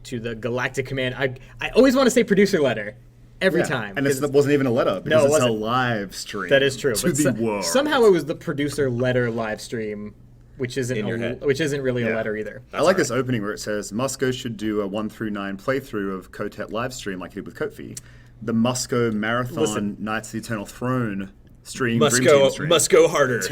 to the Galactic Command. I always want to say producer letter. Every time. And it wasn't even a letter because No, it it's a wasn't. live stream. That is true. To But the world. somehow it was the producer letter live stream, which isn't In your head. really a letter either. I like this opening where it says, Musco should do a 1 through 9 playthrough of Kotet live stream like he did with Kofi. The Musco Marathon Knights of the Eternal Throne stream. Must Dream Team stream. go harder.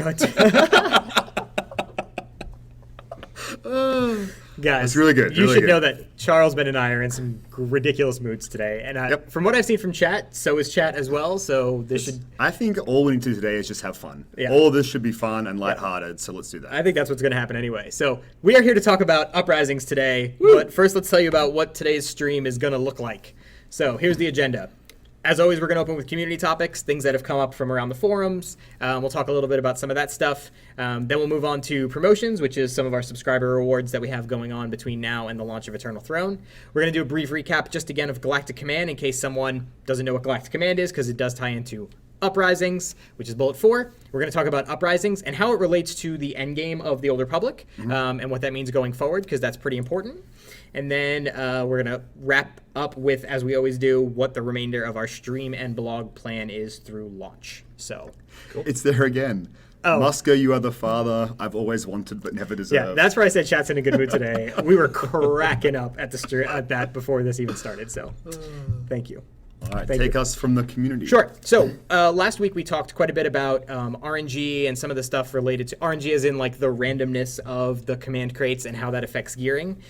Guys, It's really good, You really should good. know that Charles, Ben, and I are in some ridiculous moods today. And from what I've seen from chat, so is chat as well. So this should. I think all we need to do today is just have fun. Yeah. All of this should be fun and lighthearted, so let's do that. I think that's what's going to happen anyway. So we are here to talk about Uprisings today. But first, let's tell you about what today's stream is going to look like. So here's the agenda. As always, we're going to open with community topics, things that have come up from around the forums. We'll talk a little bit about some of that stuff. Then we'll move on to promotions, which is some of our subscriber rewards that we have going on between now and the launch of Eternal Throne. We're going to do a brief recap just again of Galactic Command in case someone doesn't know what Galactic Command is, because it does tie into Uprisings, which is bullet 4. We're going to talk about Uprisings and how it relates to the endgame of the Old Republic, and what that means going forward, because that's pretty important. And then we're going to wrap up with, as we always do, what the remainder of our stream and blog plan is through launch. So, It's there again. Oh. Musco, you are the father I've always wanted but never deserved. yeah, that's where I said chat's in a good mood today. We were cracking up at that before this even started. So, thank you. All right, Thank take you. us from the community. Sure. So last week we talked quite a bit about RNG and some of the stuff related to RNG, as in like the randomness of the command crates and how that affects gearing.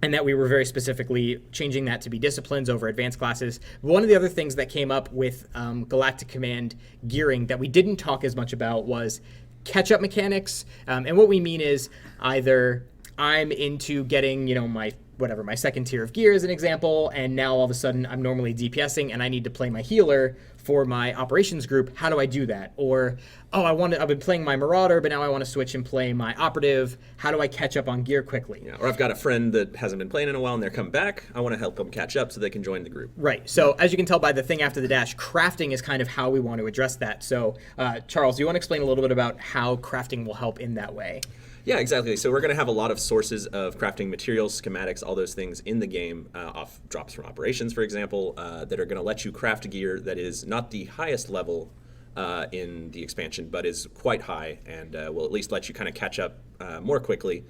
And that we were very specifically changing that to be disciplines over advanced classes. One of the other things that came up with Galactic Command gearing that we didn't talk as much about was catch-up mechanics. And what we mean is either I'm into getting, my second tier of gear as an example, and now all of a sudden I'm normally DPSing and I need to play my healer for my operations group. How do I do that? Or, I've been playing my Marauder, but now I want to switch and play my operative. How do I catch up on gear quickly? Yeah, or I've got a friend that hasn't been playing in a while and they're coming back. I want to help them catch up so they can join the group. Right. So as you can tell by the thing after the dash, crafting is kind of how we want to address that. So Charles, do you want to explain a little bit about how crafting will help in that way? Yeah, exactly. So we're going to have a lot of sources of crafting materials, schematics, all those things in the game, off drops from operations, for example, that are going to let you craft gear that is not the highest level in the expansion, but is quite high and will at least let you kind of catch up more quickly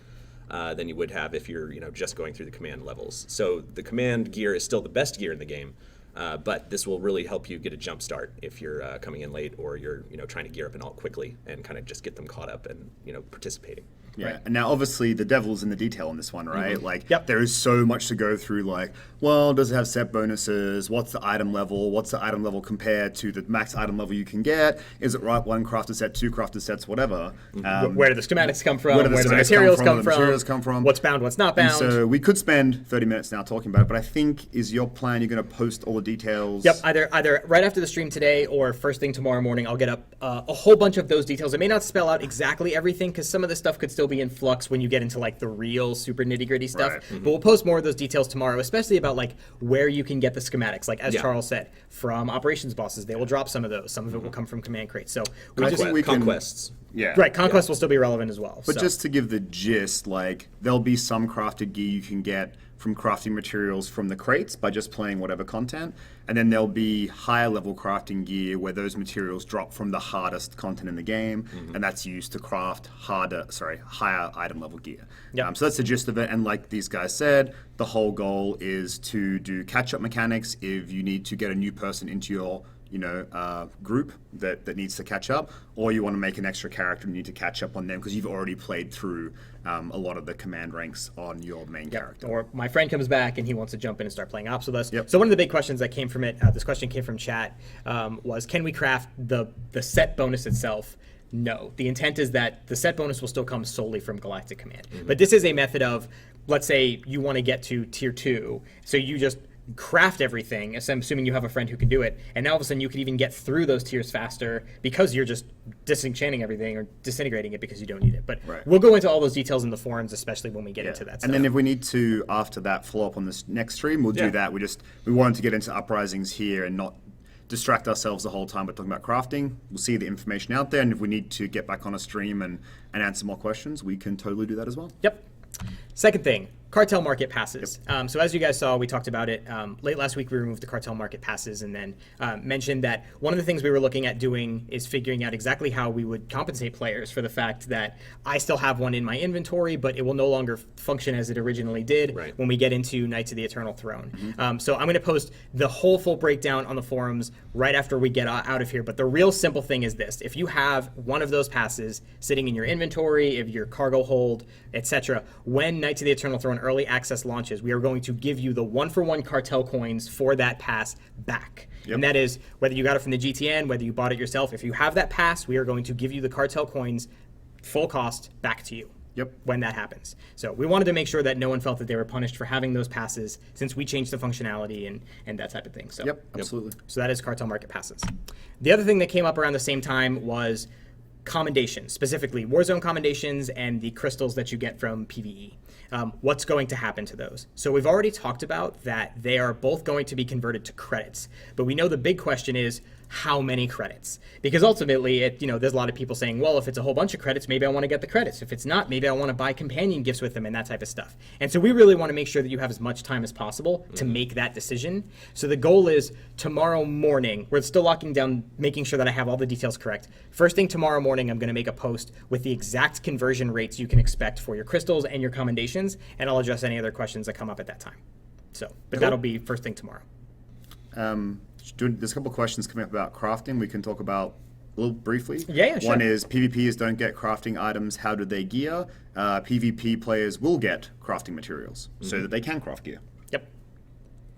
than you would have if you're just going through the command levels. So the command gear is still the best gear in the game. But this will really help you get a jump start if you're coming in late or you're trying to gear up an alt quickly and kind of just get them caught up and participating. Yeah, Right. and now obviously the devil's in the detail on this one, right? Mm-hmm. Like, Yep. there is so much to go through, like, well, does it have set bonuses? What's the item level? What's the item level compared to the max item level you can get? Is it right one crafted set, two crafted sets, whatever? Where do the schematics come from? Where do the schematics materials come from? What's bound, what's not bound? And so we could spend 30 minutes now talking about it, but I think is your plan you're going to post all the details? Yep, either right after the stream today or first thing tomorrow morning, I'll get up a whole bunch of those details. It may not spell out exactly everything because some of this stuff could still be in flux when you get into like the real super nitty-gritty stuff. Right. But we'll post more of those details tomorrow, especially about like where you can get the schematics. Like as Charles said, from operations bosses, they will drop some of those. Some of it will come from command crates. So we just Conquests. Yeah. right, conquest will still be relevant as well. But so. just to give the gist, like, there'll be some crafted gear you can get from crafting materials from the crates by just playing whatever content. And then there'll be higher level crafting gear where those materials drop from the hardest content in the game. And that's used to craft higher item level gear. Yep. So that's the gist of it. And like these guys said, the whole goal is to do catch-up mechanics if you need to get a new person into your group that needs to catch up, or you want to make an extra character and you need to catch up on them because you've already played through a lot of the command ranks on your main character. Or my friend comes back and he wants to jump in and start playing ops with us. Yep. So one of the big questions that came from it, this question came from chat, was can we craft the set bonus itself? No. The intent is that the set bonus will still come solely from Galactic Command. But this is a method of, let's say you want to get to tier 2, so you just craft everything, so I'm assuming you have a friend who can do it, and now all of a sudden you can even get through those tiers faster because you're just disenchanting everything or disintegrating it because you don't need it. But we'll go into all those details in the forums, especially when we get into that stuff. And then if we need to, after that, follow up on this next stream, we'll do that. We wanted to get into Uprisings here and not distract ourselves the whole time by talking about crafting. We'll see the information out there, and if we need to get back on a stream and answer more questions, we can totally do that as well. Yep. Second thing, Cartel Market passes. So as you guys saw, we talked about it late last week. We removed the Cartel Market passes and then mentioned that one of the things we were looking at doing is figuring out exactly how we would compensate players for the fact that I still have one in my inventory, but it will no longer function as it originally did when we get into Knights of the Eternal Throne. So I'm going to post the whole full breakdown on the forums right after we get out of here. But the real simple thing is this: if you have one of those passes sitting in your inventory, if your cargo hold, etc., when Knights of the Eternal Throne early access launches, we are going to give you the 1-for-1 Cartel coins for that pass back. And that is whether you got it from the GTN, whether you bought it yourself. If you have that pass, we are going to give you the Cartel coins full cost back to you. When that happens. So we wanted to make sure that no one felt that they were punished for having those passes, since we changed the functionality and that type of thing. So absolutely. So that is Cartel Market passes. The other thing that came up around the same time was commendations, specifically Warzone commendations and the crystals that you get from PvE. What's going to happen to those? So we've already talked about that they are both going to be converted to credits, but we know the big question is how many credits? Because ultimately, there's a lot of people saying, well, if it's a whole bunch of credits, maybe I want to get the credits. If it's not, maybe I want to buy companion gifts with them and that type of stuff. And so we really want to make sure that you have as much time as possible to make that decision. So the goal is tomorrow morning, we're still locking down, making sure that I have all the details correct. First thing tomorrow morning, I'm going to make a post with the exact conversion rates you can expect for your crystals and your commendations, and I'll address any other questions that come up at that time. So, but that'll be first thing tomorrow. There's a couple of questions coming up about crafting we can talk about a little briefly. Yeah, sure. One is PvPers don't get crafting items. How do they gear? PvP players will get crafting materials so that they can craft gear. Yep.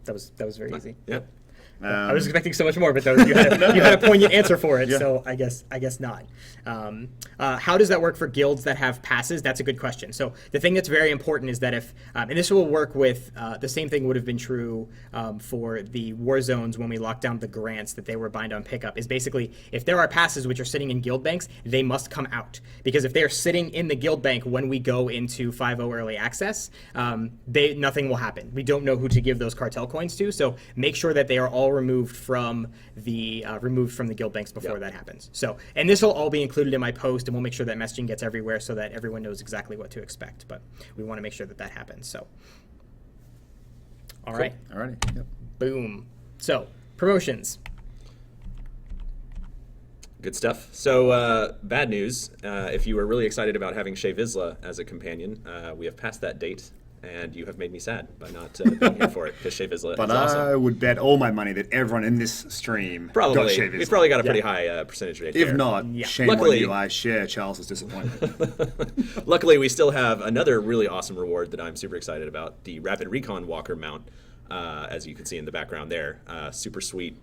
That was very easy. Yep. I was expecting so much more, but you had a poignant answer for it, so I guess not. How does that work for guilds that have passes? That's a good question. So the thing that's very important is that if, and this will work with, the same thing would have been true for the war zones when we locked down the grants that they were bind on pickup, is basically if there are passes which are sitting in guild banks, they must come out. Because if they're sitting in the guild bank when we go into 5.0 early access, nothing will happen. We don't know who to give those cartel coins to, so make sure that they are all removed from the guild banks before that happens. So, and this will all be included in my post, and we'll make sure that messaging gets everywhere so that everyone knows exactly what to expect. But we want to make sure that that happens. So, all right. Alrighty. Yep. Boom. So, promotions. Good stuff. So, bad news. If you were really excited about having Shay Vizsla as a companion, we have passed that date. And you have made me sad by not being here for it, because Shay Vizsla is awesome. I would bet all my money that everyone in this stream got Shay Vizsla. We've probably got a pretty high percentage rate If there. not, shame on you. I share Charles's disappointment. Luckily, we still have another really awesome reward that I'm super excited about, the Rapid Recon Walker mount, as you can see in the background there. Super sweet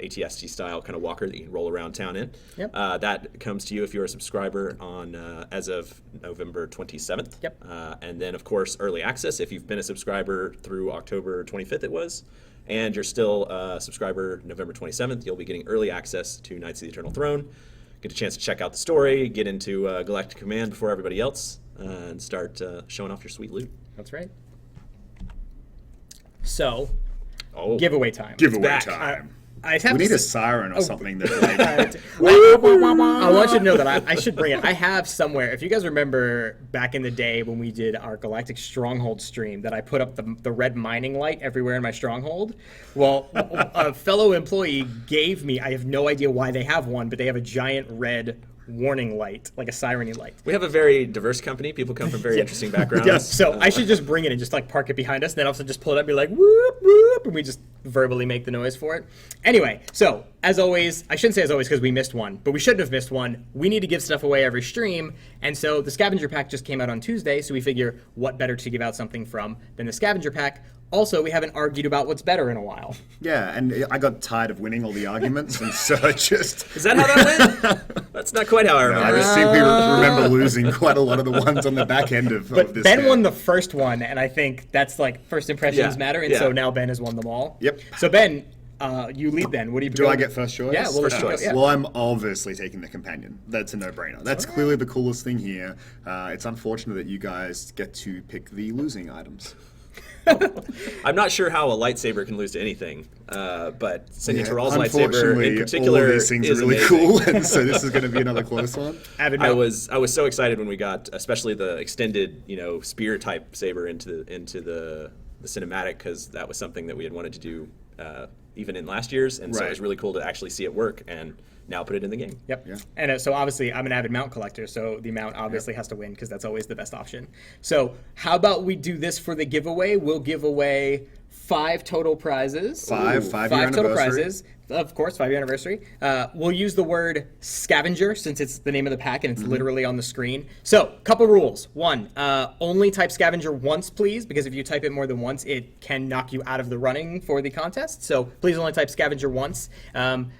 ATST style kind of walker that you can roll around town in. Yep. That comes to you if you're a subscriber on as of November 27th. Yep. And then, of course, early access if you've been a subscriber through October 25th it was. And you're still a subscriber November 27th, you'll be getting early access to Knights of the Eternal Throne. Get a chance to check out the story, get into Galactic Command before everybody else, and start showing off your sweet loot. That's right. So, Oh, giveaway time. Giveaway time. I have We to need a say- siren or something that like, I want you to know that I should bring it. I have somewhere. If you guys remember back in the day when we did our Galactic Stronghold stream, that I put up the red mining light everywhere in my stronghold. Well, a fellow employee gave me. I have no idea why they have one, but they have a giant red warning light, like a siren light. we have a very diverse company. People come from very interesting backgrounds. Yeah, so I should just bring it and just like park it behind us, and then also just pull it up and be like, whoop, whoop, and we just verbally make the noise for it. Anyway, so as always, I shouldn't say as always because we missed one, but we shouldn't have missed one. We need to give stuff away every stream, and so the scavenger pack just came out on Tuesday, so we figure what better to give out something from than the scavenger pack. Also, we haven't argued about what's better in a while. yeah, and I got tired of winning all the arguments, and so I just... Is that how that went? That's not quite how I remember. I distinctly remember losing quite a lot of the ones on the back end of But this Ben game. won the first one, and I think that's like first impressions Yeah, matter, and yeah. so now Ben has won them all. Yep. So Ben, you lead then. What do you Do I get first choice? Yeah, well, First choice. Yeah. Well, I'm obviously taking the companion. That's a no-brainer. That's clearly the coolest thing here. It's unfortunate that you guys get to pick the losing items. I'm not sure how a lightsaber can lose to anything, but Senya Yeah, Terrell's lightsaber unfortunately, in particular all of these things is are really amazing. cool, and so this is going to be another close one. Avid I Mount. was so excited when we got, especially the extended, spear type saber into the cinematic, because that was something that we had wanted to do even in last year's, and so it Right. was really cool to actually see it work and now put it in the game. Yep. Yeah. And so obviously I'm an avid mount collector, so the mount obviously has to win because that's always the best option. So how about we do this for the giveaway? We'll give away 5 total prizes. Five year total anniversary. prizes. Of course, 5-year anniversary. We'll use the word scavenger since it's the name of the pack and it's literally on the screen. So, couple rules. 1, only type scavenger once, please, because if you type it more than once, it can knock you out of the running for the contest. So, please only type scavenger once.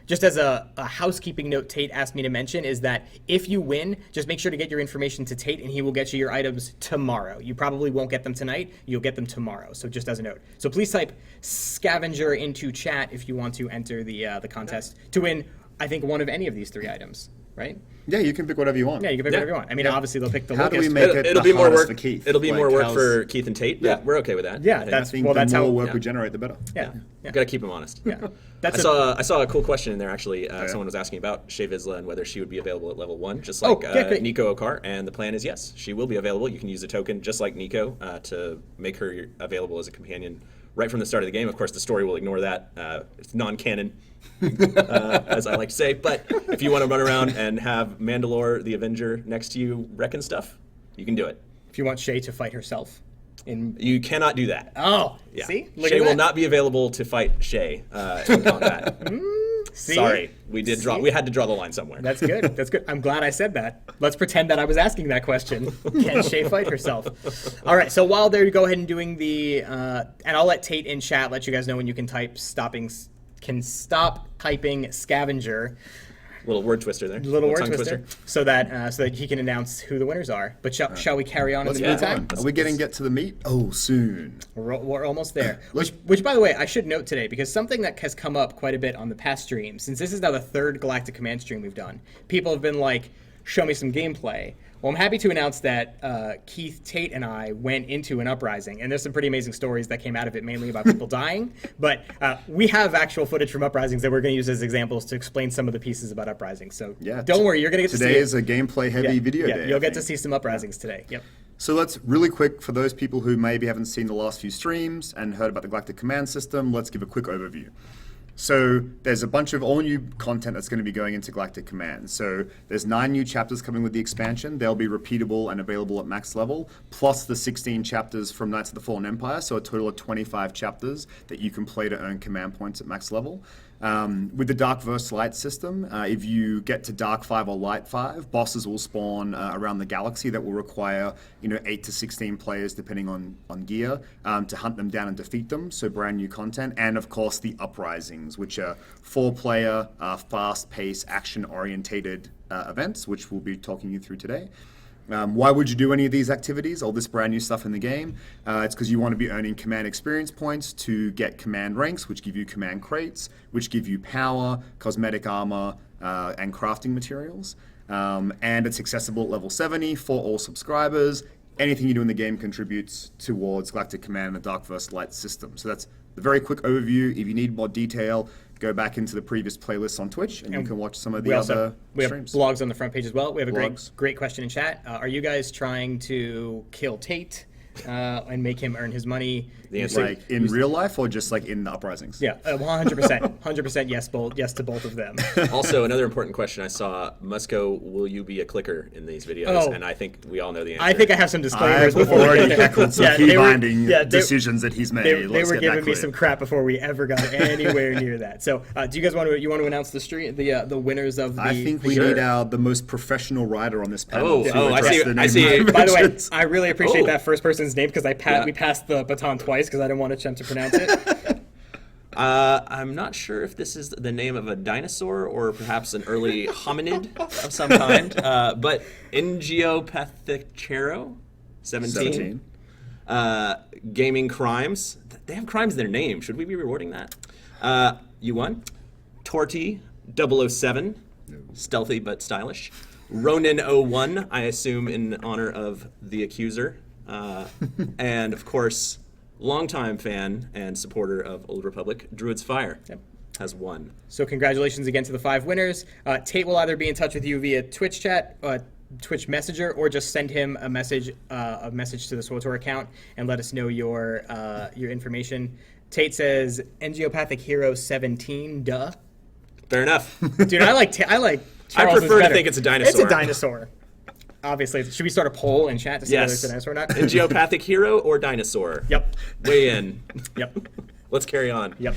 Just as a housekeeping note, Tate asked me to mention is that if you win, just make sure to get your information to Tate and he will get you your items tomorrow. You probably won't get them tonight. You'll get them tomorrow. So, just as a note. So, please type scavenger into chat if you want to enter the contest to win, I think, one of any of these 3 items, right? Yeah, you can pick whatever you want. Yeah, you can pick whatever you want. I mean, obviously they'll pick the How do locust. we make it It'll the be more hardest work for Keith? It'll be more Like, work how's- for Keith and Tate, but we're okay with that. Yeah, I think. I that's think well, the that's more how. work we generate, the better. Yeah, Got to keep him honest. yeah. That's I saw a cool question in there actually. yeah. Someone was asking about Shay Vizsla and whether she would be available at level 1, just Oh, like yeah, great. Nico Okar. And the plan is yes, she will be available. You can use a token just like Nico to make her available as a companion right from the start of the game. Of course, the story will ignore that. It's non-canon, as I like to say. But if you want to run around and have Mandalore the Avenger next to you wrecking stuff, you can do it. if you want Shay to fight herself. You cannot do that. Oh, Yeah. see, look Shay at will that. not be available to fight Shay in combat. See? Sorry, we did draw. See? We had to draw the line somewhere. That's good. That's good. I'm glad I said that. Let's pretend that I was asking that question. Can Shay fight herself? All right. So while they're go ahead and doing the, and I'll let Tate in chat let you guys know when you can stop typing scavenger. Little word twister there. Little word tongue twister, so that he can announce who the winners are. But shall we carry on in Let's the move meantime? on. Are we getting to the meat? Oh, soon. We're almost there. Which, by the way, I should note today, because something that has come up quite a bit on the past streams, since this is now the 3rd Galactic Command stream we've done, people have been like, show me some gameplay. Well, I'm happy to announce that Keith, Tate, and I went into an Uprising, and there's some pretty amazing stories that came out of it, mainly about people dying. But we have actual footage from Uprisings that we're going to use as examples to explain some of the pieces about Uprisings. So Yeah, don't worry, you're going to get to see Today it. is a gameplay-heavy video day. You'll I get to think. see some Uprisings today. Yep. So let's really quick, for those people who maybe haven't seen the last few streams and heard about the Galactic Command system, let's give a quick overview. So there's a bunch of all new content that's going to be going into Galactic Command. So there's 9 new chapters coming with the expansion. They'll be repeatable and available at max level, plus the 16 chapters from Knights of the Fallen Empire. So a total of 25 chapters that you can play to earn command points at max level. With the Dark versus Light system, if you get to Dark 5 or Light 5, bosses will spawn around the galaxy that will require 8 to 16 players, depending on gear, to hunt them down and defeat them. So brand new content. And of course, the Uprisings, which are 4-player, fast-paced, action-orientated events, which we'll be talking you through today. Why would you do any of these activities, all this brand new stuff in the game? It's because you want to be earning command experience points to get command ranks, which give you command crates, which give you power, cosmetic armor, and crafting materials. And it's accessible at level 70 for all subscribers. Anything you do in the game contributes towards Galactic Command and the Dark vs. Light system. So that's the very quick overview. If you need more detail, go back into the previous playlists on Twitch, and you can watch some of the other we have streams. blogs on the front page as well. We have a Blogs. great question in chat. Are you guys trying to kill Tate and make him earn his money? The answer- Like in real life, or just like in the Uprisings? Yeah, 100%. 100% yes to both of them. Also, another important question I saw, Musco, will you be a clicker in these videos? Oh. And I think we all know the answer. I think I have some disclaimers I've before we already get there. echoed some Yeah, key they were- binding yeah, they- decisions that he's made. They Let's were get giving that me clear. some crap before we ever got anywhere near that. So, do you guys want to announce the winners of the? I think we Sure. need the most professional writer on this panel to I address see- the I name see. of the By the way, mentions. I really appreciate Oh. that first person's name because Yeah. we passed the baton twice because I didn't want to pronounce it. I'm not sure if this is the name of a dinosaur or perhaps an early hominid of some kind, but Ngiopathicero, 17. 17. Gaming Crimes. They have crimes in their name. Should we be rewarding that? You won. Torty 007. Stealthy but stylish. Ronin 01, I assume in honor of the accuser. And of course, longtime fan and supporter of Old Republic, Druid's Fire, Yep. has won. So congratulations again to the 5 winners. Tate will either be in touch with you via Twitch chat, Twitch Messenger, or just send him a message to the SWTOR account and let us know your information. Tate says Angiopathic Hero 17. Duh. Fair enough. Dude, I like Charles I prefer to better. think it's a dinosaur. It's a dinosaur. Obviously, should we start a poll in chat to see whether it's a dinosaur or not? Angiopathic hero or dinosaur? Yep. Weigh in. Yep. Let's carry on. Yep.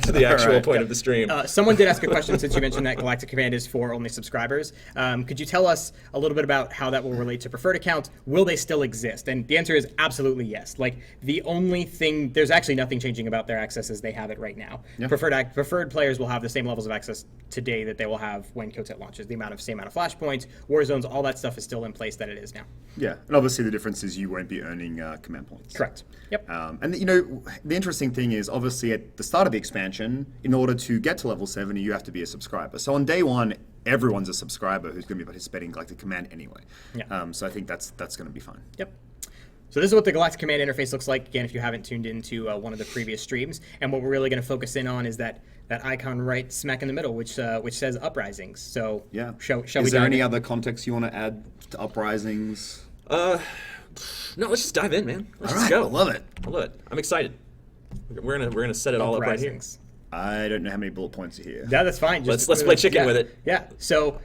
To the actual Alright. point of the stream. Someone did ask a question since you mentioned that Galactic Command is for only subscribers. Could you tell us a little bit about how that will relate to preferred accounts? Will they still exist? And the answer is absolutely yes. Like, the only thing, there's actually nothing changing about their access as they have it right now. Yeah. Preferred players will have the same levels of access today that they will have when Cartel launches. The same amount of flashpoints, war zones, all that stuff is still in place that it is now. Yeah, and obviously the difference is you won't be earning command points. Correct. Yep. And the interesting thing is obviously at the start of the expansion, in order to get to level 70, you have to be a subscriber. So on day 1, everyone's a subscriber who's going to be participating in Galactic Command anyway. Yeah. So I think that's going to be fine. Yep. So this is what the Galactic Command interface looks like, again, if you haven't tuned into one of the previous streams. And what we're really going to focus in on is that icon right smack in the middle, which says Uprisings. So Yeah. shall we Is there dive any in? other context you want to add to Uprisings? No, let's just dive in, man. Let's All just right, go. I love it. I love it. I'm excited. We're gonna set it all up right here. Uprisings. I don't know how many bullet points are here. Yeah, that's fine. Let's play chicken yeah. with it. Yeah. So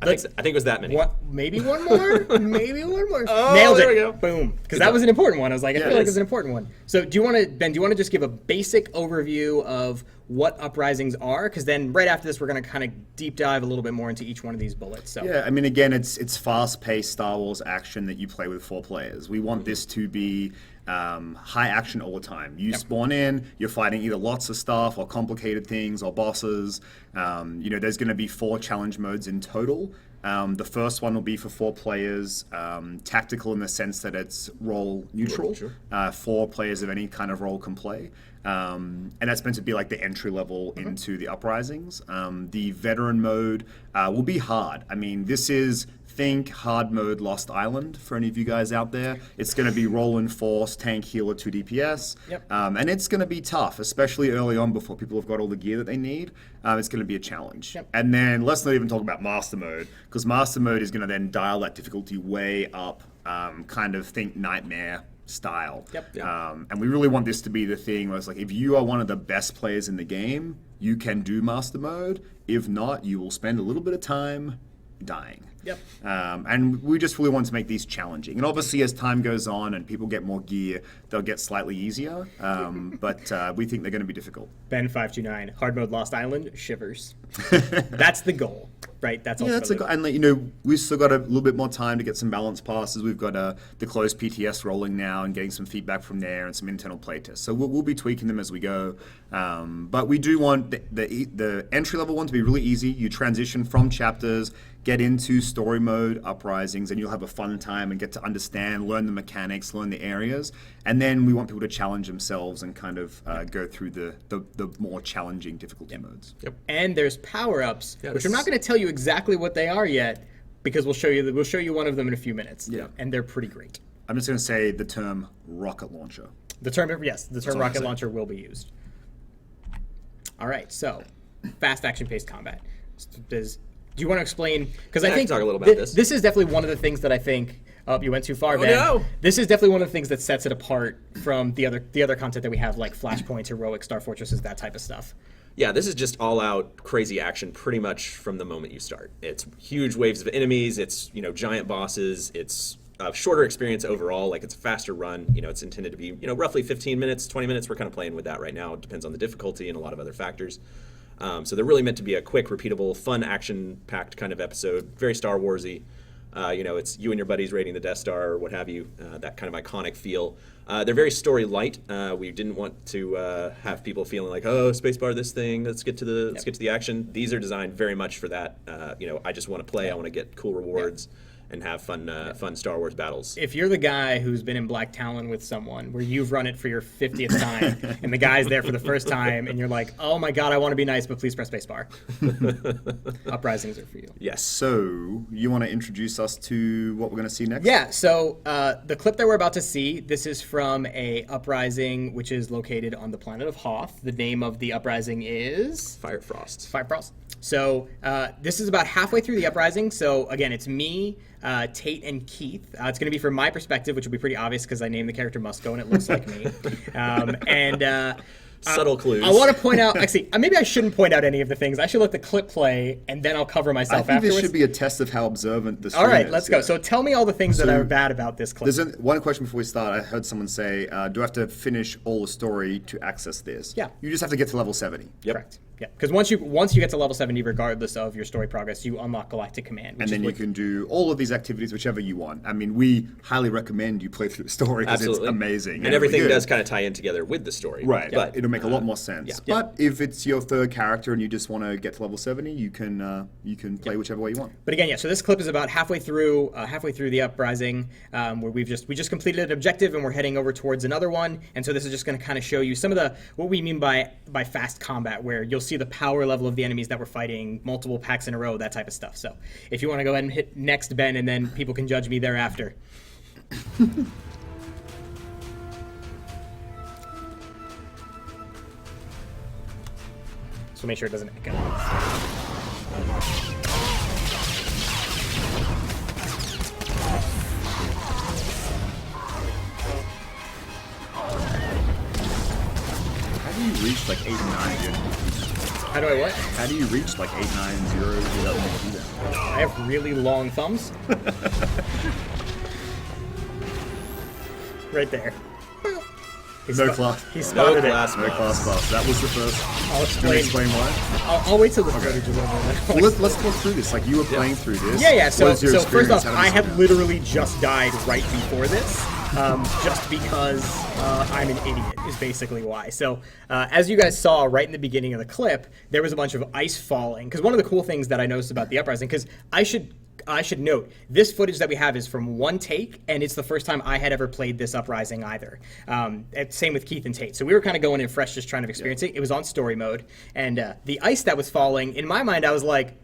I think it was that many. maybe one more? Maybe one more. Oh, Nailed there it. we go. Boom. Because that was an important one. I was like, I Yeah, feel it like is. it's an important one. So do you want to, Ben, just give a basic overview of what Uprisings are? Because then right after this, we're going to kind of deep dive a little bit more into each one of these bullets. So Yeah, I mean, again, it's fast-paced Star Wars action that you play with 4 players. We want this to be high action all the time. You spawn in, you're fighting either lots of stuff or complicated things or bosses. There's going to be 4 challenge modes in total. The first one will be for 4 players, tactical in the sense that it's role neutral. Sure. 4 players of any kind of role can play. And that's meant to be like the entry level into the Uprisings. The veteran mode will be hard. I mean, this is, think hard mode Lost Island for any of you guys out there. It's going to be roll and force, tank, healer, 2 DPS. Yep. And it's going to be tough, especially early on before people have got all the gear that they need. It's going to be a challenge. Yep. And then let's not even talk about Master Mode, because Master Mode is going to then dial that difficulty way up, kind of think Nightmare style. Yep. And we really want this to be the thing where it's like, if you are one of the best players in the game, you can do Master Mode. If not, you will spend a little bit of time dying. Yep. And we just really want to make these challenging. And obviously, as time goes on and people get more gear, they'll get slightly easier. But we think they're going to be difficult. Ben529, hard mode Lost Island, shivers. That's the goal, right? That's Yeah, that's a, and we've still got a little bit more time to get some balance passes. We've got the closed PTS rolling now and getting some feedback from there and some internal playtests. So we'll be tweaking them as we go. But we do want the entry level one to be really easy. You transition from chapters, get into story mode, Uprisings, and you'll have a fun time and get to understand, learn the mechanics, learn the areas. And then we want people to challenge themselves and kind of go through the more challenging difficulty modes. Yep. And there's power-ups, Yeah, which I'm not going to tell you exactly what they are yet, because we'll show you one of them in a few minutes. Yeah. And they're pretty great. I'm just going to say the term rocket launcher. The term all I'm rocket saying. launcher will be used. All right, so fast action-paced combat. Do you want to explain? Because I can think talk a little about this. This is definitely one of the things that I think. Oh, you went too far, Oh, Ben. no. This is definitely one of the things that sets it apart from the other content that we have, like Flashpoints, Heroic, Star Fortresses, that type of stuff. Yeah, this is just all-out crazy action pretty much from the moment you start. It's huge waves of enemies. It's giant bosses. It's a shorter experience overall. Like, it's a faster run. It's intended to be roughly 15 minutes, 20 minutes. We're kind of playing with that right now. It depends on the difficulty and a lot of other facters. So they're really meant to be a quick, repeatable, fun, action-packed kind of episode. Very Star Warsy. It's you and your buddies raiding the Death Star or what have you. That kind of iconic feel. They're very story light. We didn't want to have people feeling like, oh, spacebar this thing. Let's get to the action. These are designed very much for that. I just want to play. I want to get cool rewards. and have fun Star Wars battles. If you're the guy who's been in Black Talon with someone where you've run it for your 50th time and the guy's there for the first time and you're like, oh my god, I want to be nice, but please press spacebar. Uprisings are for you. Yes. So, you want to introduce us to what we're going to see next? Yeah, so the clip that we're about to see, this is from a uprising which is located on the planet of Hoth. The name of the uprising is... Firefrost. Firefrost. So this is about halfway through the uprising. So again, it's me, Tate, and Keith. It's going to be from my perspective, which will be pretty obvious because I named the character Musco and it looks like me. Subtle clues. I want to point out, actually, maybe I shouldn't point out any of the things. I should let the clip play, and then I'll cover myself I think afterwards. this should be a test of how observant the stream All right, is. let's go. So tell me all the things that are bad about this clip. There's one question before we start. I heard someone say, do I have to finish all the story to access this? Yeah. You just have to get to level 70. Yep. Correct. Yeah, because once you get to level 70, regardless of your story progress, you unlock Galactic Command. And then you can do all of these activities, whichever you want. I mean, we highly recommend you play through the story because it's Absolutely. amazing. And everything really good. does kind of tie in together with the story. Right, But it'll make a lot more sense. yeah. But if it's your third character and you just want to get to level 70, you can play whichever way you want. But again, yeah. So this clip is about halfway through the uprising, where we just completed an objective and we're heading over towards another one. And so this is just going to kind of show you some of what we mean by fast combat, where you'll see the power level of the enemies that we're fighting, multiple packs in a row, that type of stuff. So if you want to go ahead and hit next, Ben, and then people can judge me thereafter. So make sure it doesn't echo. How do you reach like 890? How do I what? How do you reach like 890 without me do that? I have really long thumbs. Right there. No class. He spotted it. No class. That was the first. I'll Can you explain. explain why? I'll wait till the footage is over. Well, let's talk through this. Like, you were playing through this. Yeah. So What was your first experience? off, How did I this have go down? literally just died right before this, just because I'm an idiot is basically why. So as you guys saw right in the beginning of the clip, there was a bunch of ice falling. Because one of the cool things that I noticed about the uprising, because I should note, this footage that we have is from one take, and it's the first time I had ever played this Uprising either. Same with Keith and Tate. So we were kind of going in fresh, just trying to experience it. It was on story mode, and the ice that was falling, in my mind, I was like,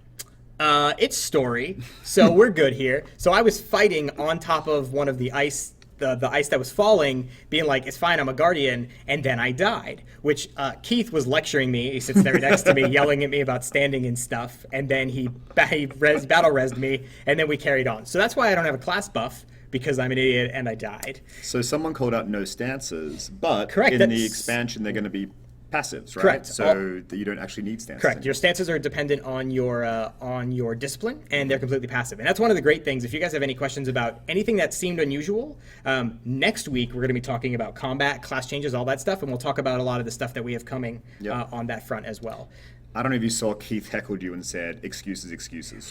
it's story, so we're good here. So I was fighting on top of one of the ice, the ice that was falling, being like, it's fine, I'm a guardian, and then I died, which Keith was lecturing me. He sits there next to me, yelling at me about standing and stuff, and then he battle resed me, and then we carried on. So that's why I don't have a class buff, because I'm an idiot and I died. So someone called out no stances, but Correct, in the that's- expansion they're going to be passives, right? Correct. So that you don't actually need stances. Correct. Your stances are dependent on your discipline, and they're completely passive. And that's one of the great things. If you guys have any questions about anything that seemed unusual, next week we're going to be talking about combat, class changes, all that stuff, and we'll talk about a lot of the stuff that we have coming on that front as well. I don't know if you saw Keith heckled you and said, excuses.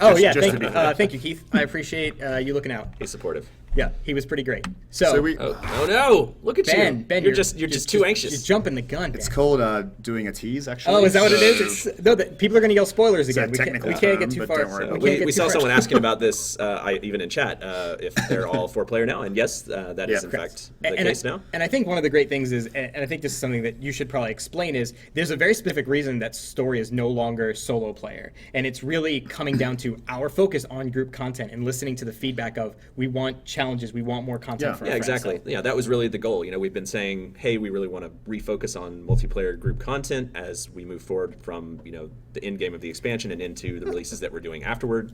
Oh, Just- yeah. just to be clear. Thank you, Keith. I appreciate you looking out. He's supportive. Yeah, he was pretty great. So we, Oh no! Look at you. Ben, you're just too anxious. You're jumping the gun, Ben. it's called doing a tease, actually. Oh, is that what it So- is? People are going to yell spoilers again. a We can't technical get term, too but far. don't worry. We saw someone asking about this, even in chat, if they're all 4-player now, and yes, that is in fact the case now. And I think one of the great things is, and I think this is something that you should probably explain, is there's a very specific reason that story is no longer solo player, and it's really coming down to our focus on group content and listening to the feedback of we want challenges, we want more content for our Yeah, friends. exactly. Yeah, that was really the goal. You know, we've been saying, hey, we really want to refocus on multiplayer group content as we move forward from, you know, the end game of the expansion and into the releases that we're doing afterward,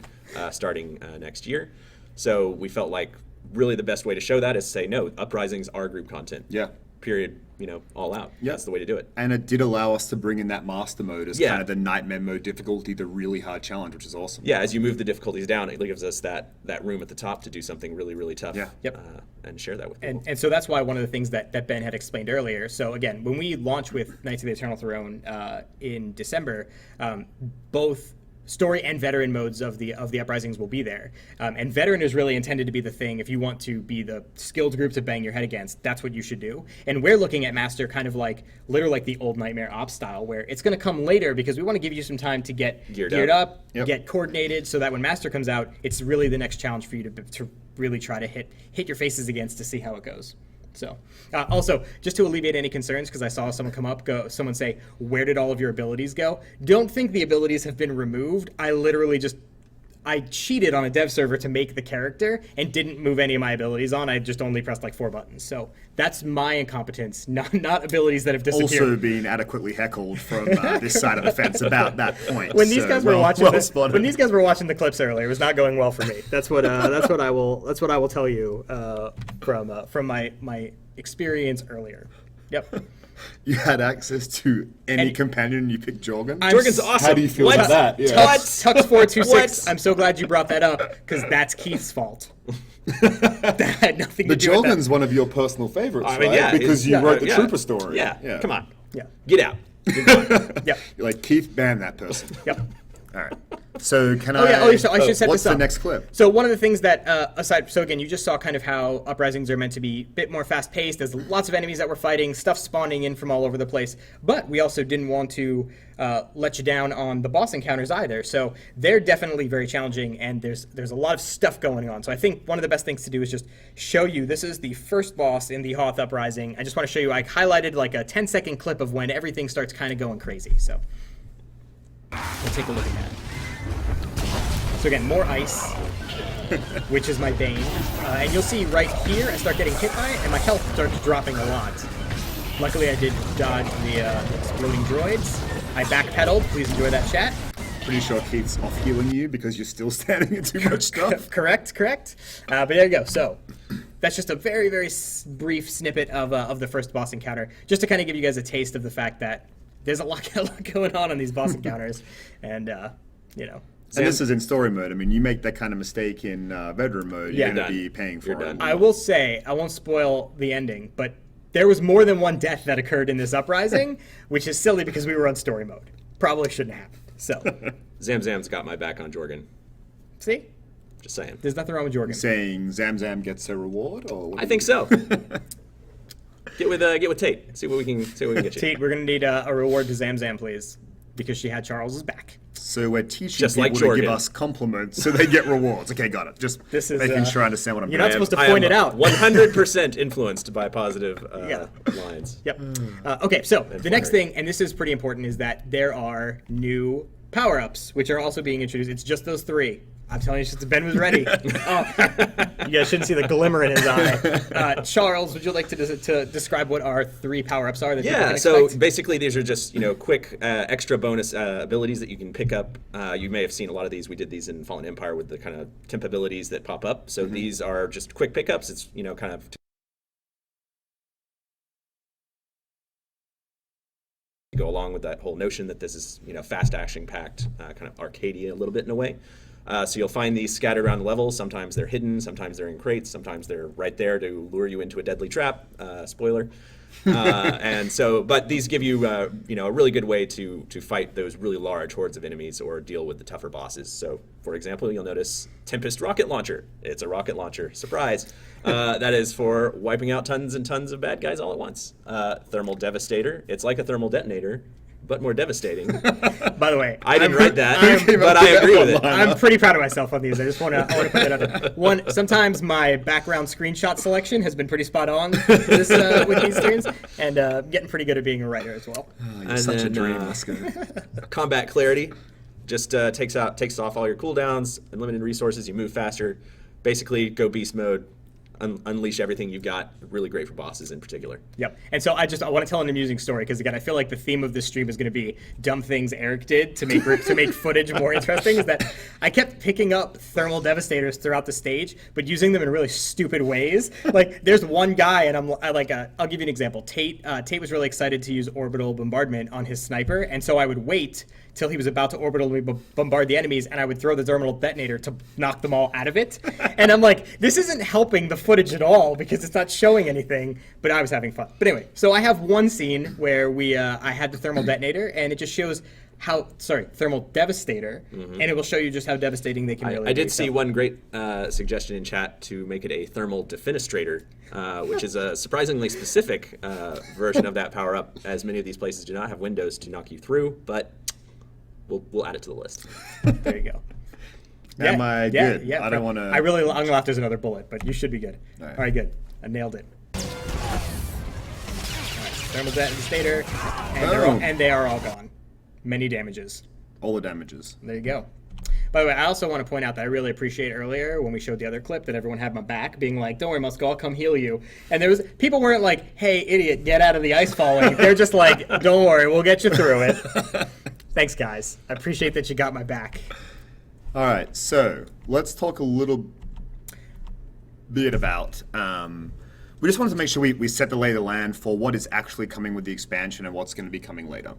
starting next year. So we felt like really the best way to show that is say, no, Uprisings are group content. Yeah. Period. You know, all out. Yeah. That's the way to do it. And it did allow us to bring in that master mode as Yeah. kind of the nightmare mode difficulty, the really hard challenge, which is awesome. Yeah, as you move the difficulties down, it gives us that room at the top to do something really, really tough. Yeah. Yep. And share that with people. And so that's why one of the things that Ben had explained earlier. So again, when we launched with Knights of the Eternal Throne in December, both story and veteran modes of the Uprisings will be there. And veteran is really intended to be the thing if you want to be the skilled group to bang your head against. That's what you should do. And we're looking at Master kind of like literally like the old Nightmare Ops style, where it's going to come later because we want to give you some time to get geared up, Yep. get coordinated, so that when Master comes out, it's really the next challenge for you to really try to hit your faces against to see how it goes. So, also, just to alleviate any concerns, because I saw someone say, where did all of your abilities go? Don't think the abilities have been removed. I cheated on a dev server to make the character and didn't move any of my abilities on. I just only pressed like 4 buttons. So that's my incompetence, not abilities that have disappeared. Also being adequately heckled from this side of the fence about that point. When these guys were watching, spotted. when these guys were watching the clips earlier, it was not going well for me. That's what I will tell you from my experience earlier. Yep. You had access to any companion and you picked Jorgen? Jorgen's awesome. How do you feel about that? Yeah. Tux426, What? I'm so glad you brought that up, because that's Keith's fault. That had nothing The to do with Jorgen's one of your personal favorites, I mean, right? yeah, Because you it's- wrote the yeah. Trooper story. Yeah. Come on. Yeah. Get out. Yep. You're like, Keith, ban that person. Yep. All right. So can I should set what's this up. the next clip? So one of the things that, so again, you just saw kind of how Uprisings are meant to be a bit more fast-paced. There's lots of enemies that we're fighting, stuff spawning in from all over the place. But we also didn't want to let you down on the boss encounters either. So they're definitely very challenging, and there's a lot of stuff going on. So I think one of the best things to do is just show you, this is the first boss in the Hoth Uprising. I just want to show you, I highlighted like a 10-second clip of when everything starts kind of going crazy. So we'll take a look at that. So again, more ice, which is my bane. And you'll see right here, I start getting hit by it, and my health starts dropping a lot. Luckily, I did dodge the exploding droids. I backpedaled. Please enjoy that chat. Pretty sure Keith's off healing you because you're still standing in too much stuff. Correct. But there you go. So that's just a very, very brief snippet of the first boss encounter, just to kind of give you guys a taste of the fact that there's a lot going on in these boss encounters, and you know. And this is in story mode. I mean, you make that kind of mistake in veteran mode, Yeah. you're going to Done. be paying for You're it. done. I will say, I won't spoil the ending, but there was more than one death that occurred in this Uprising, which is silly because we were on story mode. Probably shouldn't have happened. So, Zam's got my back on Jorgen. see? Just saying. There's nothing wrong with Jorgen. Saying Zamzam gets a reward, or what I think so. Get with Tate. See what we can get you. Tate, we're going to need a reward to Zamzam, please, because she had Charles's back. So we're teaching Just people like to give Jorgen. us compliments so they get rewards. Okay, got it. Just This is, making sure I understand what I'm you're doing. not supposed to I point am it out. 100% influenced by positive Yeah. lines. Yep. Okay, so the next flattery. thing, and this is pretty important, is that there are new power-ups, which are also being introduced. It's just those 3. I'm telling you, since Ben was ready. Oh, you guys shouldn't see the glimmer in his eye. Charles, would you like to describe what our 3 power-ups are that people Yeah, can so expect? basically these are just quick extra bonus abilities that you can pick up. You may have seen a lot of these. We did these in Fallen Empire with the kind of temp abilities that pop up. So these are just quick pickups. It's kind of go along with that whole notion that this is fast action packed, kind of Arcadia a little bit in a way. So you'll find these scattered around the level. Sometimes they're hidden, sometimes they're in crates, sometimes they're right there to lure you into a deadly trap. Spoiler. And so, but these give you, a really good way to fight those really large hordes of enemies or deal with the tougher bosses. So, for example, you'll notice Tempest Rocket Launcher. It's a rocket launcher. Surprise. That is for wiping out tons and tons of bad guys all at once. Thermal Devastator. It's like a thermal detonator, but more devastating. By the way, I didn't I'm- write that, but I with agree that with it. I'm pretty proud of myself on these. I want to put that out there. One, sometimes my background screenshot selection has been pretty spot on with these streams, and getting pretty good at being a writer as well. Oh, you're And such a then, dream, Oscar. Combat Clarity just takes off all your cooldowns, unlimited resources. You move faster. Basically, go beast mode. Unleash everything you've got. Really great for bosses in particular. Yep. And so I want to tell an amusing story because again I feel like the theme of this stream is going to be dumb things Eric did to make footage more interesting. Is that I kept picking up thermal devastators throughout the stage, but using them in really stupid ways. Like there's one guy, and I'll give you an example. Tate was really excited to use orbital bombardment on his sniper, and so I would wait till he was about to orbitally bombard the enemies, and I would throw the thermal detonator to knock them all out of it. And I'm like, this isn't helping the footage at all because it's not showing anything, but I was having fun. But anyway, so I have one scene where I had the thermal detonator, and it just shows Thermal Devastator, and it will show you just how devastating they can really be. I did see So- one great suggestion in chat to make it a Thermal Defenestrator, which is a surprisingly specific version of that power-up, as many of these places do not have windows to knock you through, but we'll add it to the list. There you go. Am I good? Yeah. I don't want to. I'm gonna laugh. There's another bullet, but you should be good. All right. All right, good. I nailed it. All right, Thermal Devastator, Boom. and they are all gone. Many damages. All the damages. There you go. By the way, I also want to point out that I really appreciate earlier when we showed the other clip that everyone had my back, being like, "Don't worry, Musco, I'll come heal you." And people weren't like, "Hey, idiot, get out of the ice falling." They're just like, "Don't worry, we'll get you through it." Thanks, guys. I appreciate that you got my back. All right, so let's talk a little bit about. We just wanted to make sure we set the lay of the land for what is actually coming with the expansion and what's going to be coming later.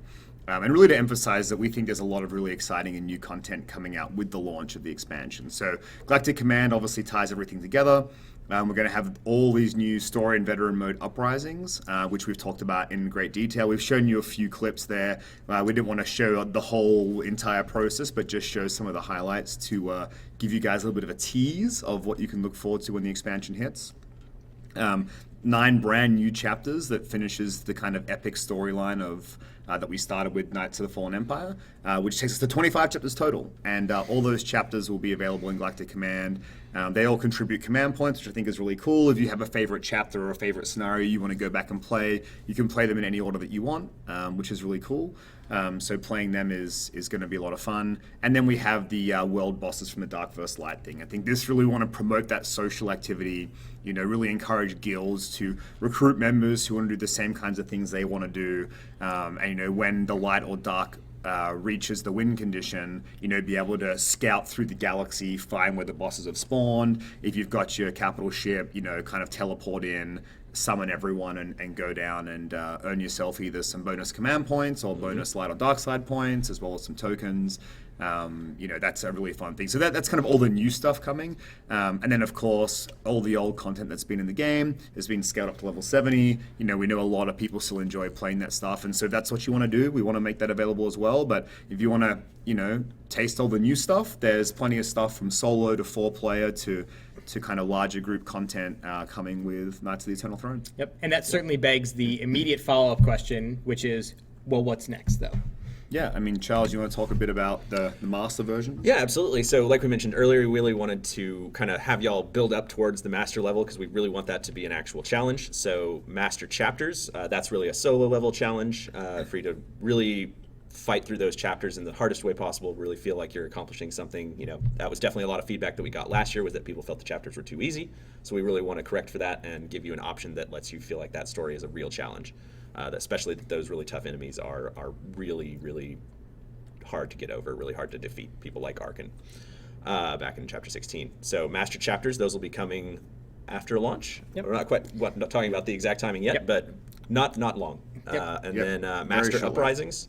And really to emphasize that we think there's a lot of really exciting and new content coming out with the launch of the expansion. So Galactic Command obviously ties everything together. We're going to have all these new story and veteran mode Uprisings, which we've talked about in great detail. We've shown you a few clips there. We didn't want to show the whole entire process, but just show some of the highlights to give you guys a little bit of a tease of what you can look forward to when the expansion hits. 9 brand new chapters that finishes the kind of epic storyline of that we started with Knights of the Fallen Empire, which takes us to 25 chapters total. And all those chapters will be available in Galactic Command. They all contribute command points, which I think is really cool. If you have a favorite chapter or a favorite scenario you want to go back and play, you can play them in any order that you want, which is really cool. So playing them is going to be a lot of fun. And then we have the world bosses from the Dark vs. Light thing. I think this really want to promote that social activity, really encourage guilds to recruit members who want to do the same kinds of things they want to do. And when the light or dark reaches the win condition, be able to scout through the galaxy, find where the bosses have spawned. If you've got your capital ship, kind of teleport in, summon everyone and go down and earn yourself either some bonus command points or bonus light or dark side points, as well as some tokens. That's a really fun thing. So that's kind of all the new stuff coming. And then, of course, all the old content that's been in the game has been scaled up to level 70. We know a lot of people still enjoy playing that stuff. And so if that's what you want to do, we want to make that available as well. But if you want to, taste all the new stuff, there's plenty of stuff from solo to 4-player to kind of larger group content coming with Knights of the Eternal Throne. Yep, and that certainly begs the immediate follow-up question, which is, well, what's next, though? Yeah, Charles, you want to talk a bit about the master version? Yeah, absolutely. So like we mentioned earlier, we really wanted to kind of have y'all build up towards the master level because we really want that to be an actual challenge. So master chapters, that's really a solo level challenge for you to really fight through those chapters in the hardest way possible, really feel like you're accomplishing something. That was definitely a lot of feedback that we got last year, was that people felt the chapters were too easy. So we really want to correct for that and give you an option that lets you feel like that story is a real challenge. Especially that those really tough enemies are really, really hard to get over, really hard to defeat. People like Arkan back in Chapter 16. So Master Chapters, those will be coming after launch. Yep. We're not talking about the exact timing yet, Yep. but not long. Yep. Then Master Uprisings,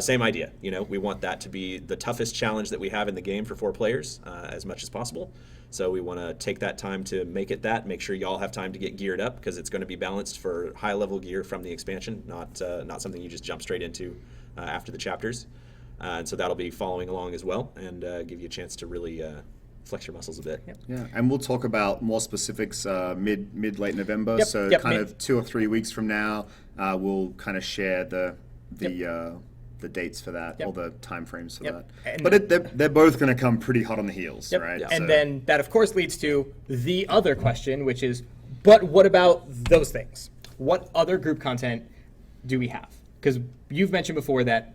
same idea. We want that to be the toughest challenge that we have in the game for 4 players as much as possible. So we want to take that time to make it that, make sure y'all have time to get geared up, because it's going to be balanced for high-level gear from the expansion, not something you just jump straight into after the chapters. And so that'll be following along as well, and give you a chance to really flex your muscles a bit. Yep. Yeah, and we'll talk about more specifics late November. Yep, So yep, kind of 2 or 3 weeks from now, we'll kind of share the dates for that, Yep. or the time frames for Yep. that. And- But they're both going to come pretty hot on the heels, Yep. right? Yeah. And So- then that, of course, leads to the other question, which is, but what about those things? What other group content do we have? Because you've mentioned before that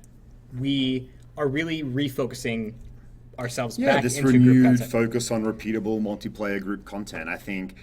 we are really refocusing ourselves back this into group renewed content. focus on repeatable multiplayer group content. I think,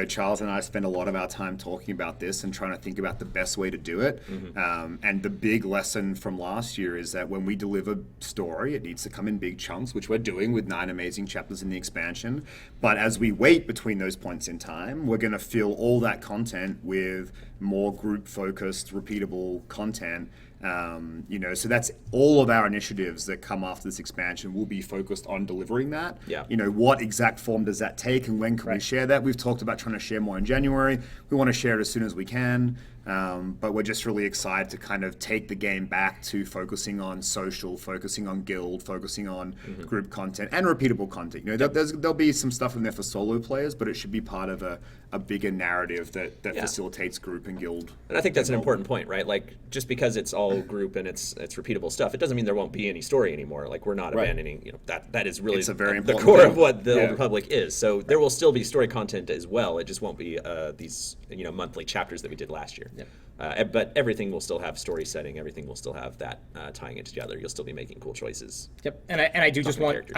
Charles and I spend a lot of our time talking about this and trying to think about the best way to do it. And the big lesson from last year is that when we deliver story, it needs to come in big chunks, which we're doing with 9 amazing chapters in the expansion. But as we wait between those points in time, we're going to fill all that content with more group-focused, repeatable content. So that's all of our initiatives that come after this expansion will be focused on delivering that. Yeah. What exact form does that take, and when can we share that? We've talked about trying to share more in January. We want to share it as soon as we can. But we're just really excited to kind of take the game back to focusing on social, focusing on guild, focusing on group content and repeatable content. You know, there'll be some stuff in there for solo players, but it should be part of a bigger narrative that facilitates group and guild. And I think that's an important point, right? Like, just because it's all group and it's repeatable stuff, it doesn't mean there won't be any story anymore. Like, we're not abandoning, you know, that is really It's a very the important core thing. of what the Old Republic is. So there will still be story content as well. It just won't be these, you know, monthly chapters that we did last year. But everything will still have story setting. Everything will still have that tying it together. You'll still be making cool choices. Yep. And I do just want,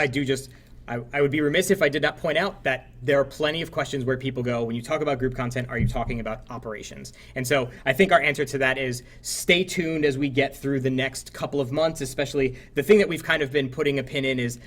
I would be remiss if I did not point out that there are plenty of questions where people go, when you talk about group content, are you talking about operations? And so I think our answer to that is stay tuned as we get through the next couple of months, especially the thing that we've kind of been putting a pin in is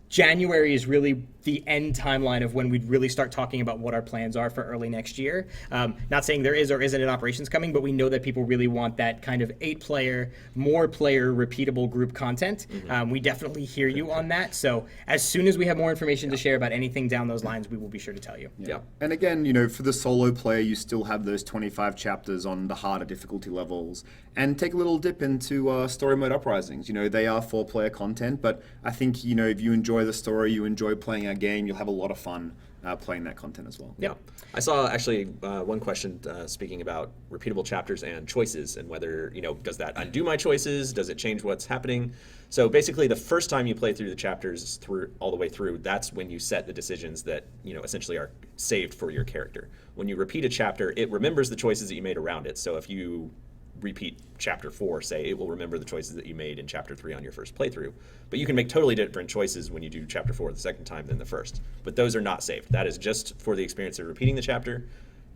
January is really the end timeline of when we'd really start talking about what our plans are for early next year. Not saying there is or isn't an operations coming, but we know that people really want that kind of 8-player, more player, repeatable group content. We definitely hear you on that. So as soon as we have more information to share about anything down those lines, we will be sure to tell you. Yeah. And again, you know, for the solo player, you still have those 25 chapters on the harder difficulty levels. And take a little dip into story mode Uprisings. You know, they are 4-player content, but I think, you know, if you enjoy the story, you enjoy playing our game, you'll have a lot of fun playing that content as well. Yeah. I saw actually one question speaking about repeatable chapters and choices and whether, you know, does that undo my choices? Does it change what's happening? So basically the first time you play through the chapters all the way through, that's when you set the decisions that, you know, essentially are saved for your character. When you repeat a chapter, it remembers the choices that you made around it. So if you repeat chapter 4, say, it will remember the choices that you made in chapter 3 on your first playthrough. But you can make totally different choices when you do chapter 4 the second time than the first. But those are not saved. That is just for the experience of repeating the chapter.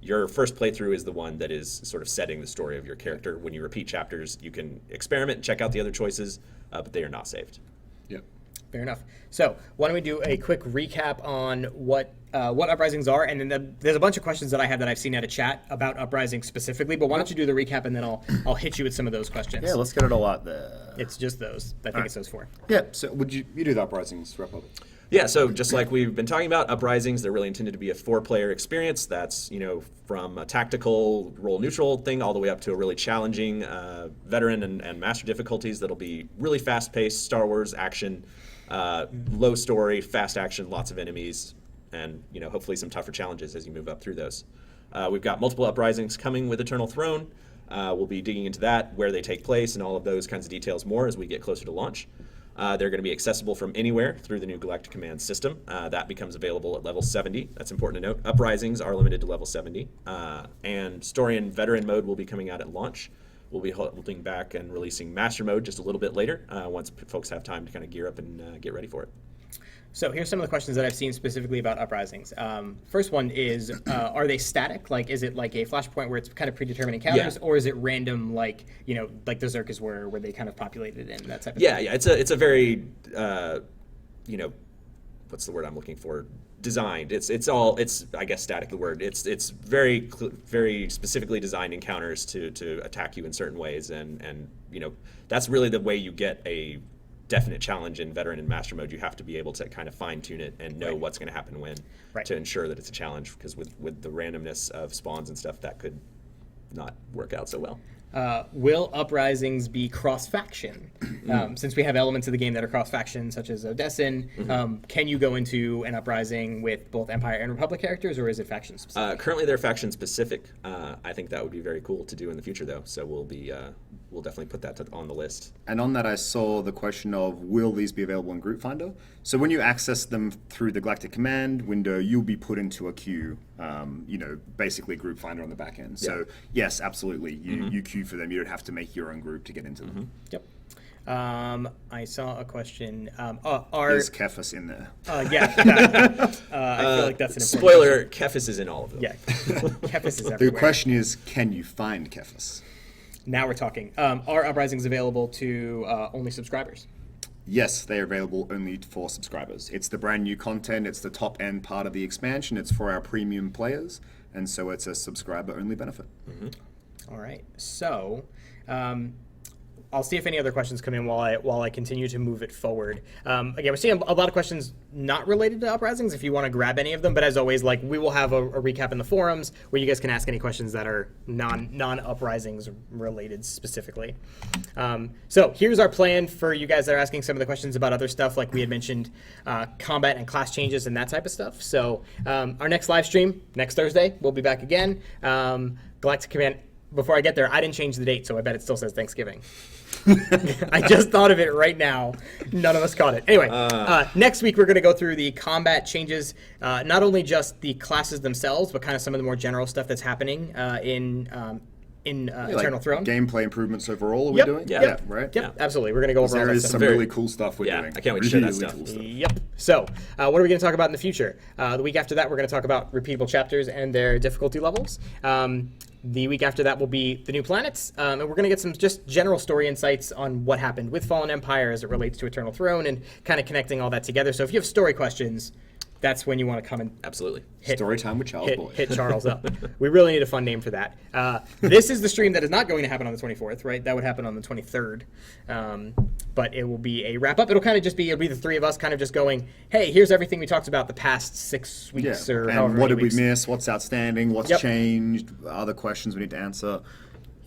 Your first playthrough is the one that is sort of setting the story of your character. When you repeat chapters, you can experiment and check out the other choices, but they are not saved. Yep. Fair enough. So why don't we do a quick recap on what Uprisings are, and then there's a bunch of questions that I have that I've seen out of chat about Uprisings specifically, but why don't you do the recap and then I'll hit you with some of those questions. Yeah, let's get it all out there. It's just those. I think it's those 4. Yeah, so would you do the Uprisings wrap up? Yeah, so just like we've been talking about, Uprisings, they're really intended to be a 4-player experience. That's, you know, from a tactical role neutral thing all the way up to a really challenging veteran and master difficulties that'll be really fast-paced Star Wars action, low story, fast action, lots of enemies, and, you know, hopefully some tougher challenges as you move up through those. We've got multiple Uprisings coming with Eternal Throne. We'll be digging into that, where they take place, and all of those kinds of details more as we get closer to launch. They're going to be accessible from anywhere through the new Galactic Command system. That becomes available at level 70. That's important to note. Uprisings are limited to level 70. And Story and Veteran mode will be coming out at launch. We'll be holding back and releasing Master mode just a little bit later, once folks have time to kind of gear up and get ready for it. So here's some of the questions that I've seen specifically about Uprisings. First one is, are they static? Like, is it like a flashpoint where it's kind of predetermined encounters, or is it random, like, you know, like the Zerkas were, where they kind of populated in that type of thing? Yeah, it's a very, you know, what's the word I'm looking for? Designed. It's I guess static the word. It's very specifically designed encounters to attack you in certain ways, and you know, that's really the way you get a definite challenge in veteran and master mode. You have to be able to kind of fine tune it and know what's going to happen when to ensure that it's a challenge, because with the randomness of spawns and stuff, that could not work out so well. Will Uprisings be cross-faction? Since we have elements of the game that are cross-faction, such as Odessen, can you go into an Uprising with both Empire and Republic characters, or is it faction-specific? Currently, they're faction-specific. I think that would be very cool to do in the future, though. So we'll definitely put that on the list. And on that, I saw the question of, will these be available in Group Finder? So when you access them through the Galactic Command window, you'll be put into a queue, you know, basically Group Finder on the back end. So yes, absolutely, you queue for them. You don't have to make your own group to get into them. Yep. I saw a question. Is Cephas in there? Yeah. I feel like that's an important spoiler, Cephas is in all of them. Yeah. Cephas is everywhere. The question is, can you find Cephas? Now we're talking. Are Uprisings available to only subscribers? Yes, they are available only for subscribers. It's the brand new content. It's the top end part of the expansion. It's for our premium players, and so it's a subscriber only benefit. All right. So I'll see if any other questions come in while I continue to move it forward. Again, we're seeing a lot of questions not related to Uprisings. If you want to grab any of them, but as always, like we will have a recap in the forums where you guys can ask any questions that are non Uprisings related specifically. So here's our plan for you guys that are asking some of the questions about other stuff, like we had mentioned, combat and class changes and that type of stuff. So our next live stream next Thursday, we'll be back again. Galactic Command. Before I get there, I didn't change the date, so I bet it still says Thanksgiving. I just thought of it right now. None of us caught it. Anyway, next week we're going to go through the combat changes, not only just the classes themselves, but kind of some of the more general stuff that's happening in Eternal Throne. Gameplay improvements overall, are we doing? Yeah. Right? Yep, absolutely. We're going to go over all There that is stuff. some really cool stuff we're doing. I can't wait to share that Really stuff. cool stuff. Yep. So, what are we going to talk about in the future? The week after that, we're going to talk about repeatable chapters and their difficulty levels. The week after that will be the new planets, and we're going to get some just general story insights on what happened with Fallen Empire as it relates to Eternal Throne and kind of connecting all that together. So if you have story questions, that's when you want to come and Absolutely. Story time with Charles Boyd. hit Charles up. We really need a fun name for that. This is the stream that is not going to happen on the 24th, right? That would happen on the 23rd. But it will be a wrap up. It'll kind of just be, it'll be the three of us kind of just going, hey, here's everything we talked about the past 6 weeks or however and what many did weeks. we miss? What's outstanding? What's Yep. changed? Other questions we need to answer.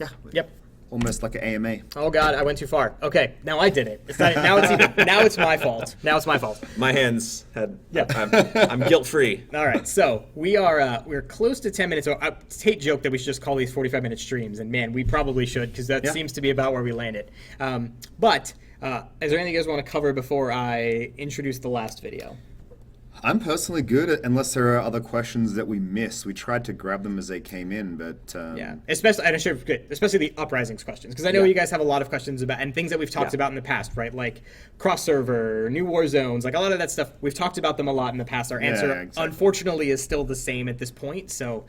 Yeah. Yep. Almost like an AMA. Oh God, I went too far. Okay, now I did it. It's not, now it's even, now it's my fault. Now it's my fault. My hands had. Yep. I'm guilt free. All right, so we're close to 10 minutes. So Tate joked that we should just call these 45-minute streams, and man, we probably should because that seems to be about where we landed. But is there anything you guys want to cover before I introduce the last video? I'm personally good, unless there are other questions that we missed. We tried to grab them as they came in, but Yeah, especially and I should forget, especially the Uprisings questions, because I know you guys have a lot of questions about and things that we've talked about in the past, right? Like cross server, new war zones, like a lot of that stuff. We've talked about them a lot in the past. Our answer, exactly. unfortunately, is still the same at this point. So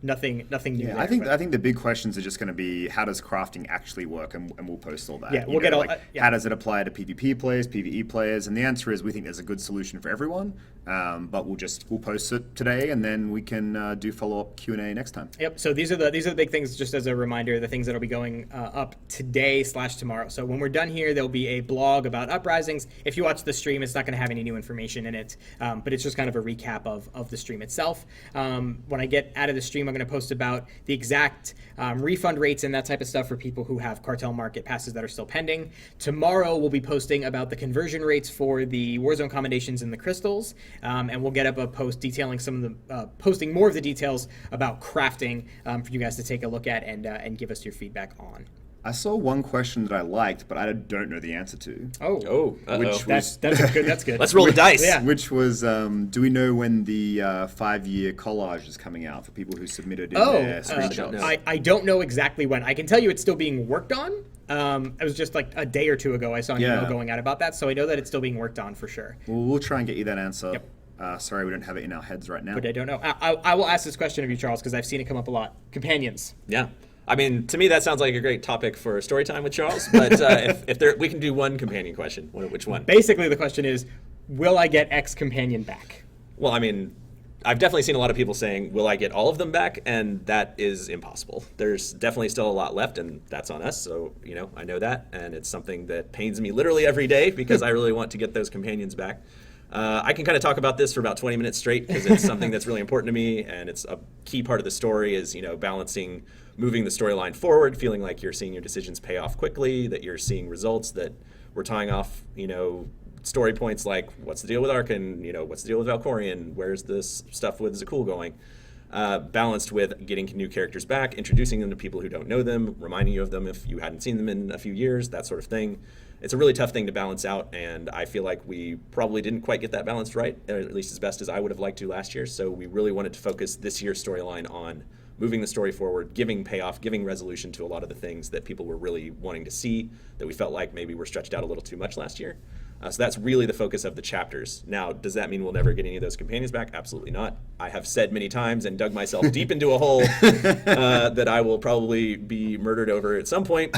nothing new. Yeah, there, I think but- the big questions are just going to be how does crafting actually work, and we'll post all that. Yeah, You we'll get know, all- like, yeah. How does it apply to PvP players, PvE players? And the answer is we think there's a good solution for everyone. But we'll post it today, and then we can do follow-up Q&A next time. Yep. So these are the big things. Just as a reminder, the things that'll be going up today/tomorrow. So when we're done here, there'll be a blog about Uprisings. If you watch the stream, it's not going to have any new information in it, but it's just kind of a recap of the stream itself. When I get out of the stream, I'm going to post about the exact refund rates and that type of stuff for people who have Cartel Market passes that are still pending. Tomorrow, we'll be posting about the conversion rates for the Warzone commendations and the crystals. And we'll get up a post detailing some of the, posting more of the details about crafting for you guys to take a look at and give us your feedback on. I saw one question that I liked, but I don't know the answer to. Oh, Which that's good. That's good. Let's roll the dice. Yeah. Which was, do we know when the 5-year collage is coming out for people who submitted in their screenshots? know. I don't know exactly when. I can tell you it's still being worked on. It was just like a day or two ago I saw an email going out about that, so I know that it's still being worked on for sure. Well, we'll try and get you that answer. Yep. Sorry, we don't have it in our heads right now. But I don't know. I will ask this question of you, Charles, because I've seen it come up a lot. Companions. Yeah. I mean, to me, that sounds like a great topic for story time with Charles. But if there, we can do one companion question. Which one? Basically, the question is, will I get X companion back? Well, I mean, I've definitely seen a lot of people saying, will I get all of them back? And that is impossible. There's definitely still a lot left, and that's on us. So, I know that. And it's something that pains me literally every day because I really want to get those companions back. I can kind of talk about this for about 20 minutes straight because it's something that's really important to me, and it's a key part of the story is, balancing moving the storyline forward, feeling like you're seeing your decisions pay off quickly, that you're seeing results, that we're tying off, story points like what's the deal with Arkan, what's the deal with Valkorion, where's this stuff with Zakul going, balanced with getting new characters back, introducing them to people who don't know them, reminding you of them if you hadn't seen them in a few years, that sort of thing. It's a really tough thing to balance out, and I feel like we probably didn't quite get that balance right, at least as best as I would have liked to last year. So we really wanted to focus this year's storyline on moving the story forward, giving payoff, giving resolution to a lot of the things that people were really wanting to see that we felt like maybe were stretched out a little too much last year. So that's really the focus of the chapters. Now, does that mean we'll never get any of those companions back? Absolutely not. I have said many times and dug myself deep into a hole that I will probably be murdered over at some point.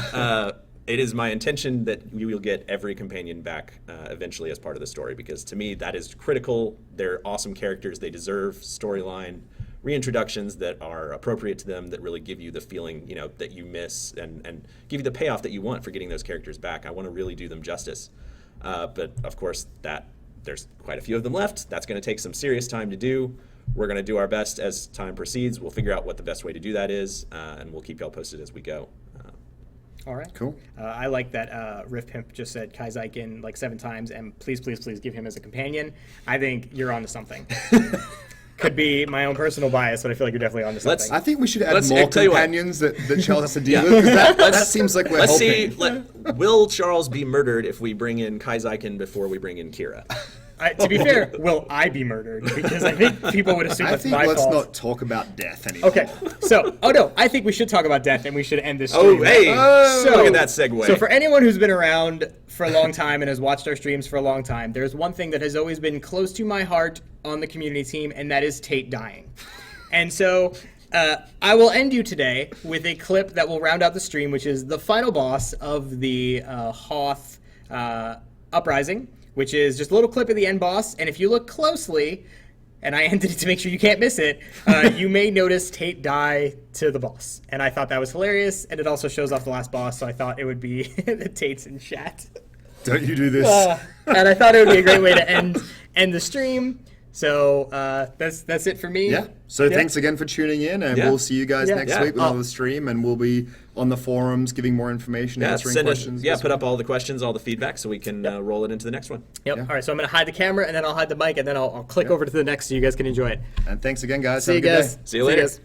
It is my intention that we will get every companion back eventually as part of the story, because to me that is critical. They're awesome characters. They deserve storyline reintroductions that are appropriate to them, that really give you the feeling, you know, that you miss, and give you the payoff that you want for getting those characters back. I want to really do them justice. But of course, there's quite a few of them left. That's going to take some serious time to do. We're going to do our best as time proceeds. We'll figure out what the best way to do that is, and we'll keep y'all posted as we go. All right. Cool. I like that Riff Pimp just said Kaizykin like 7 times, and please, please, please give him as a companion. I think you're onto something. Could be my own personal bias, but I feel like you're definitely onto something. I think we should add Let's- more tell you what. companions that Charles has to deal with. 'Cause that seems like we're Let's hoping. see. Will Charles be murdered if we bring in Kaizykin before we bring in Kira? To be fair, will I be murdered? Because I think people would assume I that's think my let's fault. not talk about death anymore. Okay, so, I think we should talk about death, and we should end this Oh, stream. hey! So, Look at that segue. So for anyone who's been around for a long time and has watched our streams for a long time, there's one thing that has always been close to my heart on the community team, and that is Tate dying. And so I will end you today with a clip that will round out the stream, which is the final boss of the Hoth Uprising, which is just a little clip of the end boss. And if you look closely, and I ended it to make sure you can't miss it, you may notice Tate die to the boss. And I thought that was hilarious, and it also shows off the last boss, so I thought it would be the Tates in chat. Don't you do this. And I thought it would be a great way to end the stream. So that's it for me. Yeah. So thanks again for tuning in, and Yeah. we'll see you guys Yeah. next Yeah. week with another stream, and we'll be on the forums giving more information, answering questions. put up all the questions, all the feedback, so we can roll it into the next one. Yep. All right, so I'm going to hide the camera, and then I'll hide the mic, and then I'll click over to the next so you guys can enjoy it. And thanks again, guys. See Have you a good guys. day. See you later. guys.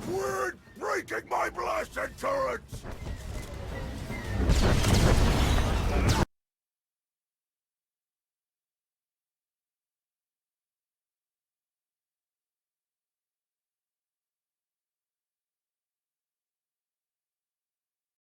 Quit breaking my blasted turrets!